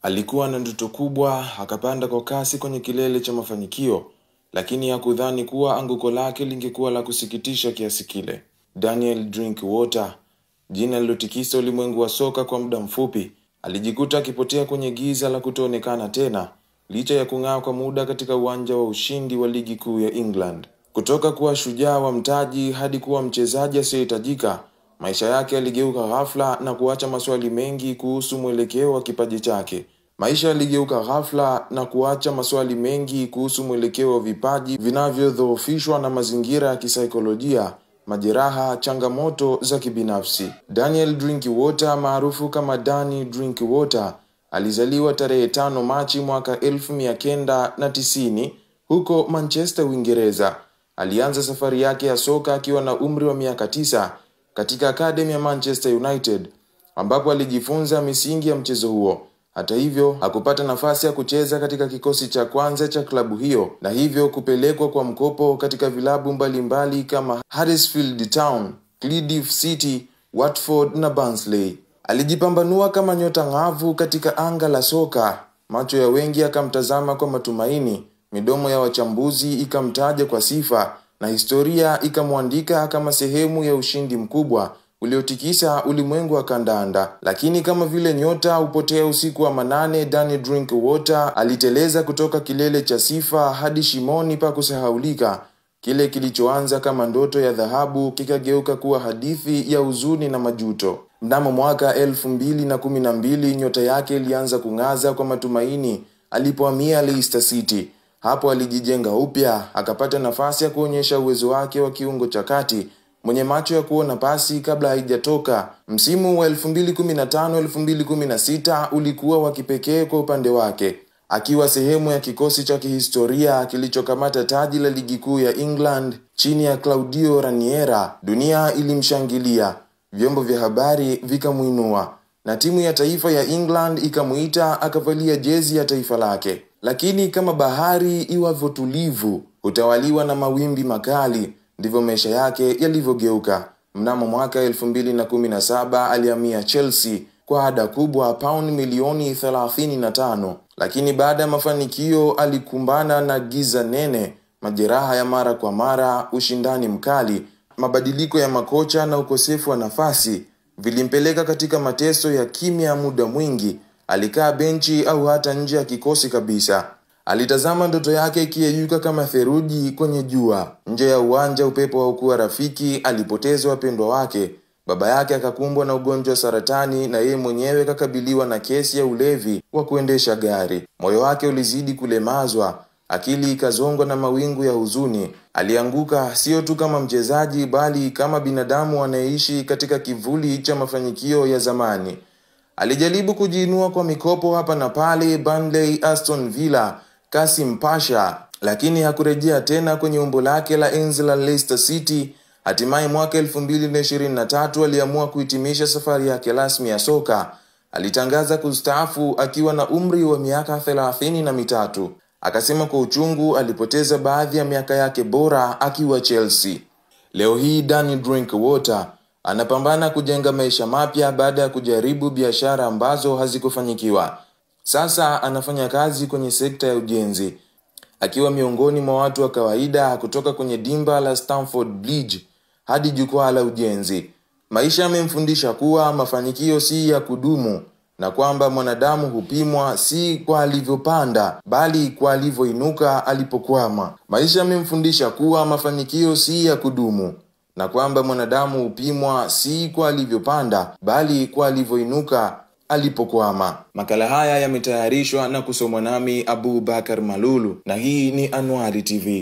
Alikuwa na ndoto kubwa, akapanda kwa kasi kwenye kilele cha mafanikio, lakini hakudhani kuwa anguko lake lingekuwa la kusikitisha kiasi kile. Daniel Drinkwater, jina lilotikisa ulimwengu wa soka kwa muda mfupi, alijikuta akipotea kwenye giza la kutoonekana tena, licha ya kung'aa kwa muda katika uwanja wa ushindi wa ligi kuu ya England. Kutoka kuwa shujaa wa mtaji hadi kuwa mchezaji asiyehitajika, maisha yake yaligeuka ghafla na kuacha maswali mengi kuhusu mwelekeo wa kipaji chake. Maisha yaligeuka ghafla na kuacha maswali mengi kuhusu mwelekeo wa vipaji vinavyodhoofishwa na mazingira ya kisaikolojia, majeraha, changamoto za kibinafsi. Daniel Drinkwater, maarufu kama Danny Drinkwater, alizaliwa tarehe 5 Machi mwaka 1990 huko Manchester, Uingereza. Alianza safari yake ya soka akiwa na umri wa miaka 9 katika akademi ya Manchester United, ambapo alijifunza misingi ya mchezo huo. Hata hivyo, hakupata nafasi ya kucheza katika kikosi cha kwanza cha klabu hiyo, na hivyo kupelekwa kwa mkopo katika vilabu mbalimbali kama Huddersfield Town, Cardiff City, Watford na Barnsley. Alijipambanua kama nyota ng'avu katika anga la soka. Macho ya wengi yakamtazama kwa matumaini, midomo ya wachambuzi ikamtaja kwa sifa, na historia ikamwandika kama sehemu ya ushindi mkubwa uliotikisa ulimwengu wa kandanda. Lakini kama vile nyota hupotea usiku wa manane, Danny Drinkwater aliteleza kutoka kilele cha sifa hadi shimoni pa kusahaulika. Kile kilichoanza kama ndoto ya dhahabu kikageuka kuwa hadithi ya huzuni na majuto. Mnamo mwaka 2012 nyota yake ilianza kung'aza kwa matumaini alipohamia Leicester City. Hapo alijijenga upya, akapata nafasi ya kuonyesha uwezo wake wa kiungo cha kati, mwenye macho ya kuona pasi kabla haijatoka. Msimu wa 2015-2016 ulikuwa wa kipekee kwa upande wake. Akiwa sehemu ya kikosi cha kihistoria kilichokamata taji la ligi kuu ya England chini ya Claudio Ranieri, dunia ilimshangilia, vyombo vya habari vikamuinua, na timu ya taifa ya England ikamuita akavalia jezi ya taifa lake. Lakini kama bahari iwavyo tulivu hutawaliwa na mawimbi makali, ndivyo maisha yake yalivyogeuka. Mnamo mwaka 2017 alihamia Chelsea kwa ada kubwa pauni milioni 35. Lakini baada ya mafanikio alikumbana na giza nene, majeraha ya mara kwa mara, ushindani mkali, mabadiliko ya makocha na ukosefu wa nafasi vilimpeleka katika mateso ya kimya muda mwingi. Alikaa benchi au hata nje ya kikosi kabisa. Alitazama ndoto yake ikiyeyuka kama theluji kwenye jua. Nje ya uwanja upepo haukuwa rafiki, alipoteza wapendwa wake. Baba yake akakumbwa na ugonjwa wa saratani, na yeye mwenyewe kakabiliwa na kesi ya ulevi wa kuendesha gari. Moyo wake ulizidi kulemazwa, akili ikazongwa na mawingu ya huzuni. Alianguka sio tu kama mchezaji bali kama binadamu anayeishi katika kivuli cha mafanikio ya zamani. Alijaribu kujiinua kwa mikopo hapa na pale, Burnley, Aston Villa, Kasim Pasha, lakini hakurejea tena kwenye umbo lake la enzi la Leicester City. Hatimaye mwaka 2023 aliamua kuhitimisha safari yake rasmi ya soka. Alitangaza kustaafu akiwa na umri wa miaka 33. Akasema kwa uchungu alipoteza baadhi ya miaka yake bora akiwa Chelsea. Leo hii Danny Drinkwater anapambana kujenga maisha mapya baada ya kujaribu biashara ambazo hazikufanikiwa. Sasa anafanya kazi kwenye sekta ya ujenzi, akiwa miongoni mwa watu wa kawaida, kutoka kwenye dimba la Stamford Bridge hadi jukwaa la ujenzi. Maisha yamemfundisha kuwa mafanikio si ya kudumu, na kwamba mwanadamu hupimwa si kwa alivyopanda bali kwa alivyoinuka alipokwama. Maisha yamemfundisha kuwa mafanikio si ya kudumu, na kwamba mwanadamu hupimwa si kwa alivyopanda bali kwa alivyoinuka alipokwama. Makala haya yametayarishwa na kusomwa nami Abu Bakar Malulu, na hii ni Anwari TV.